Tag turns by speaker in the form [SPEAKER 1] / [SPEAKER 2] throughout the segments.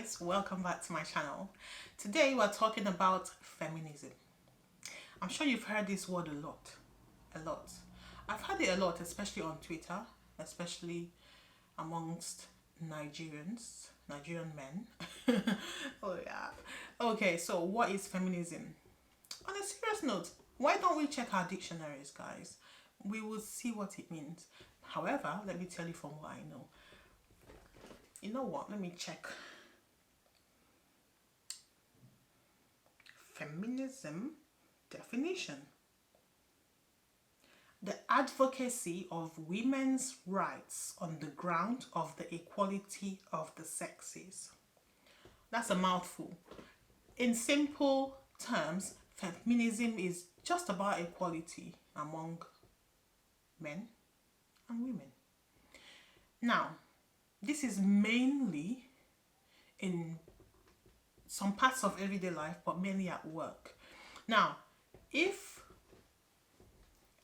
[SPEAKER 1] guys, welcome back to my channel. Today we're talking about feminism. I'm sure you've heard this word a lot. I've heard it a lot, especially on Twitter, especially amongst Nigerian men. Oh yeah. Okay, so what is feminism? On a serious note, why don't we check our dictionaries, guys? We will see what it means. However, let me tell you from what I know. You know what? Let me check. Feminism definition: the advocacy of women's rights on the ground of the equality of the sexes. That's a mouthful. In simple terms, feminism is just about equality among men and women. Now, this is mainly in some parts of everyday life, but mainly at work. Now, if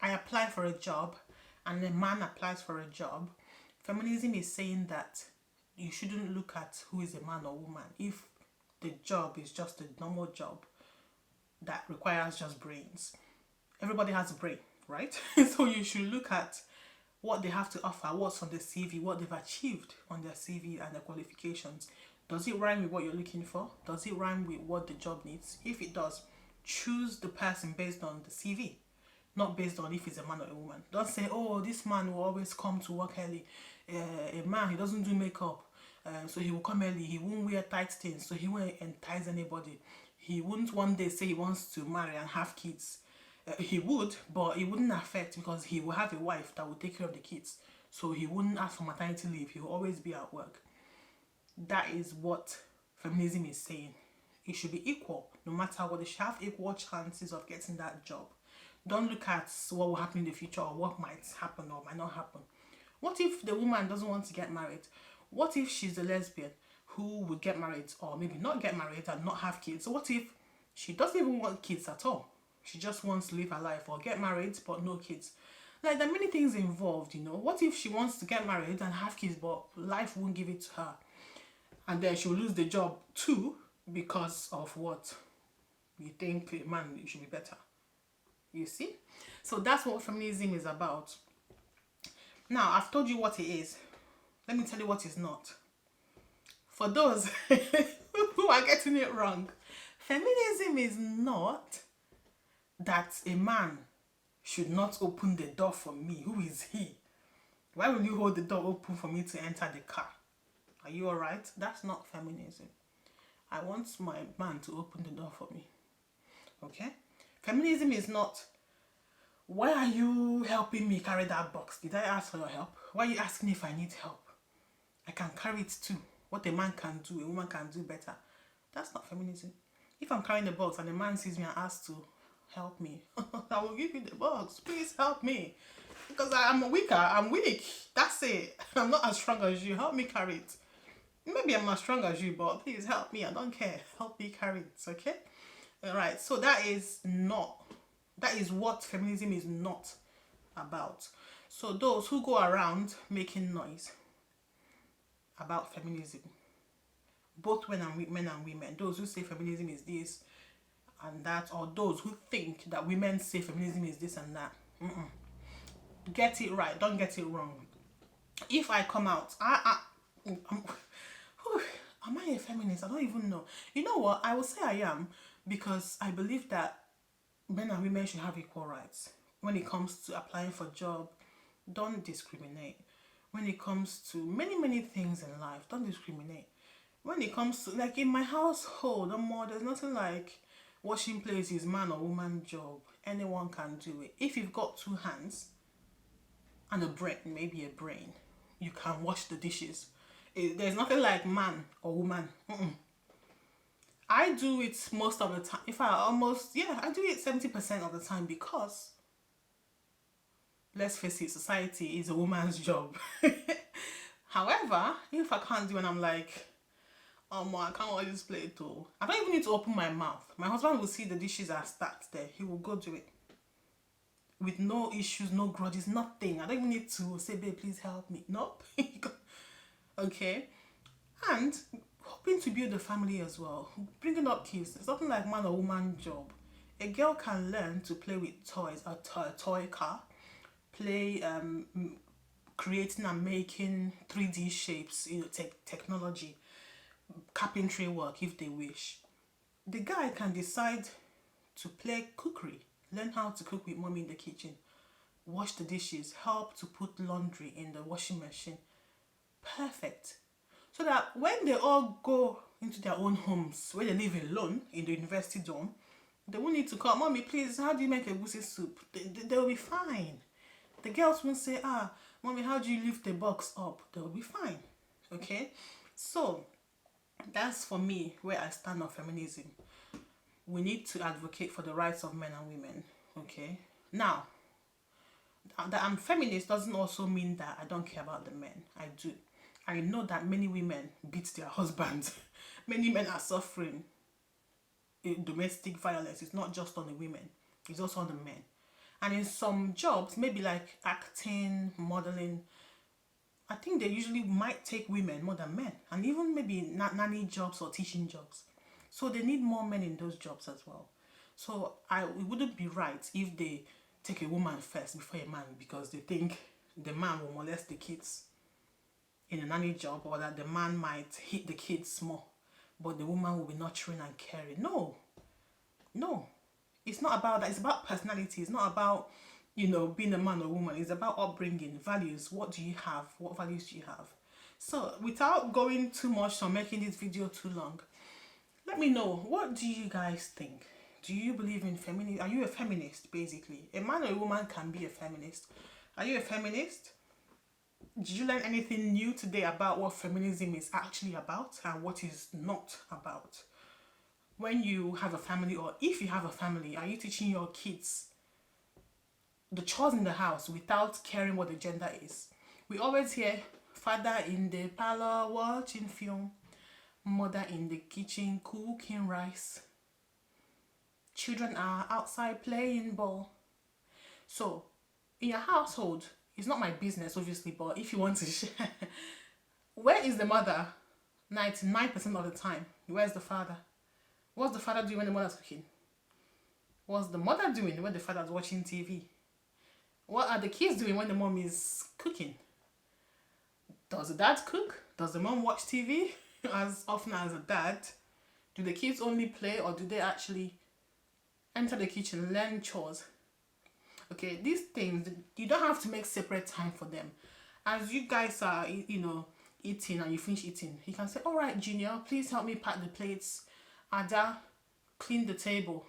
[SPEAKER 1] I apply for a job and a man applies for a job, feminism is saying that you shouldn't look at who is a man or woman. If the job is just a normal job that requires just brains, everybody has a brain, right? So you should look at what they have to offer, what's on the CV, what they've achieved on their CV and their qualifications. Does it rhyme with what you're looking for? Does it rhyme with what the job needs? If it does, choose the person based on the CV, not based on if he's a man or a woman. Don't say, oh, this man will always come to work early. A man, he doesn't do makeup, so he will come early. He won't wear tight things, so he won't entice anybody. He won't one day say he wants to marry and have kids. He would, but it wouldn't affect because he will have a wife that will take care of the kids. So he wouldn't ask for maternity leave. He will always be at work. That is what feminism is saying. It should be equal, no matter what. They should have equal chances of getting that job. Don't look at what will happen in the future or what might happen or might not happen. What if the woman doesn't want to get married? What if she's a lesbian who would get married or maybe not get married and not have kids? So what if she doesn't even want kids at all? She just wants to live her life or get married but no kids. Like, there are many things involved, you know. What if she wants to get married and have kids but life won't give it to her? And then she'll lose the job too because of what we think a man should be better. You see? So that's what feminism is about. Now, I've told you what it is. Let me tell you what it's not. For those who are getting it wrong, feminism is not that a man should not open the door for me. Who is he? Why will you hold the door open for me to enter the car? Are you alright? That's not feminism. I want my man to open the door for me. Okay? Feminism is not, why are you helping me carry that box? Did I ask for your help? Why are you asking if I need help? I can carry it too. What a man can do, a woman can do better. That's not feminism. If I'm carrying the box and a man sees me and asks to help me, I will give you the box. Please help me. Because I'm weaker. I'm weak. That's it. I'm not as strong as you. Help me carry it. Maybe I'm as strong as you, but please help me. I don't care. Help me carry it, okay? All right. So that is what feminism is not about. So those who go around making noise about feminism, both men and women, those who say feminism is this and that, or those who think that women say feminism is this and that, get it right. Don't get it wrong. If I come out, am I a feminist? I don't even know. You know what? I will say I am, because I believe that men and women should have equal rights. When it comes to applying for a job, don't discriminate. When it comes to many things in life, don't discriminate. When it comes to, like in my household, there's nothing like washing plates is man or woman job. Anyone can do it. If you've got two hands and a brain, maybe a brain, you can wash the dishes. There's nothing like man or woman. I do it most of the time. I do it 70% of the time, because let's face it, society is a woman's job. However, if I can't do it and I'm like, I can't always play it all, I don't even need to open my mouth. My husband will see the dishes are stacked there. He will go do it. With no issues, no grudges, nothing. I don't even need to say, babe, please help me. Nope. Okay. And hoping to build a family as well, bringing up kids. It's nothing like man or woman job. A girl can learn to play with toys, a toy car, play creating and making 3D shapes, technology, carpentry work if they wish. The guy can decide to play cookery, learn how to cook with mommy in the kitchen, wash the dishes, help to put laundry in the washing machine. Perfect. So that when they all go into their own homes, where they live alone in the university dorm, they won't need to call, mommy, please, how do you make a goosey soup? They'll be fine. The girls won't say, mommy, how do you lift the box up? They'll be fine. Okay? So, that's for me where I stand on feminism. We need to advocate for the rights of men and women. Okay? Now, that I'm feminist doesn't also mean that I don't care about the men. I do. I know that many women beat their husbands. Many men are suffering domestic violence. It's not just on the women, it's also on the men. And in some jobs, maybe like acting, modeling, I think they usually might take women more than men, and even maybe nanny jobs or teaching jobs. So they need more men in those jobs as well. So it wouldn't be right if they take a woman first before a man, because they think the man will molest the kids in a nanny job, or that the man might hit the kids more, but the woman will be nurturing and caring. No. It's not about that. It's about personality. It's not about, being a man or woman. It's about upbringing, values. What do you have? What values do you have? So, without going too much or making this video too long, let me know, what do you guys think? Do you believe in feminism? Are you a feminist, basically? A man or a woman can be a feminist. Are you a feminist? Did you learn anything new today about what feminism is actually about and what is not about? When you have a family, or if you have a family, are you teaching your kids the chores in the house without caring what the gender is? We always hear father in the parlor watching film, mother in the kitchen cooking rice, children are outside playing ball. So in your household, it's not my business obviously, but if you want to share, where is the mother 99% of the time? Where's the father? What's the father doing when the mother's cooking? What's the mother doing when the father's watching TV? What are the kids doing when the mom is cooking? Does the dad cook? Does the mom watch TV as often as the dad? Do the kids only play, or do they actually enter the kitchen, learn chores? Okay, these things, you don't have to make separate time for them. As you guys are, eating and you finish eating, you can say, all right, Junior, please help me pack the plates. Ada, clean the table.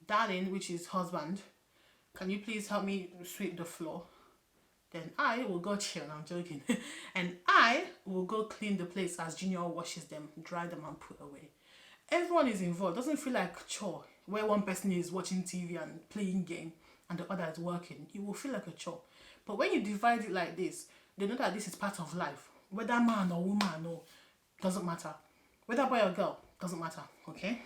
[SPEAKER 1] Darling, which is husband, can you please help me sweep the floor? Then I will go chill, I'm joking. And I will go clean the plates as Junior washes them, dry them and put away. Everyone is involved. It doesn't feel like a chore where one person is watching TV and playing game and the other is working. It will feel like a chore. But when you divide it like this, they know that this is part of life. Whether man or woman, or doesn't matter. Whether boy or girl, doesn't matter, okay?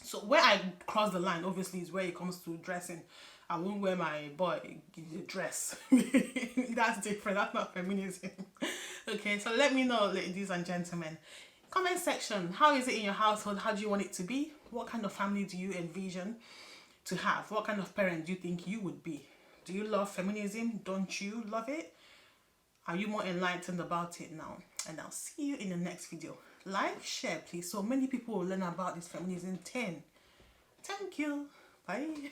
[SPEAKER 1] So where I cross the line, obviously, is where it comes to dressing. I won't wear my boy dress. That's different. That's not feminism. Okay, so let me know, ladies and gentlemen. Comment section. How is it in your household? How do you want it to be? What kind of family do you envision to have? What kind of parent do you think you would be? Do you love feminism? Don't you love it? Are you more enlightened about it now? And I'll see you in the next video. Like, share, please, so many people will learn about this feminism 10. Thank you. Bye.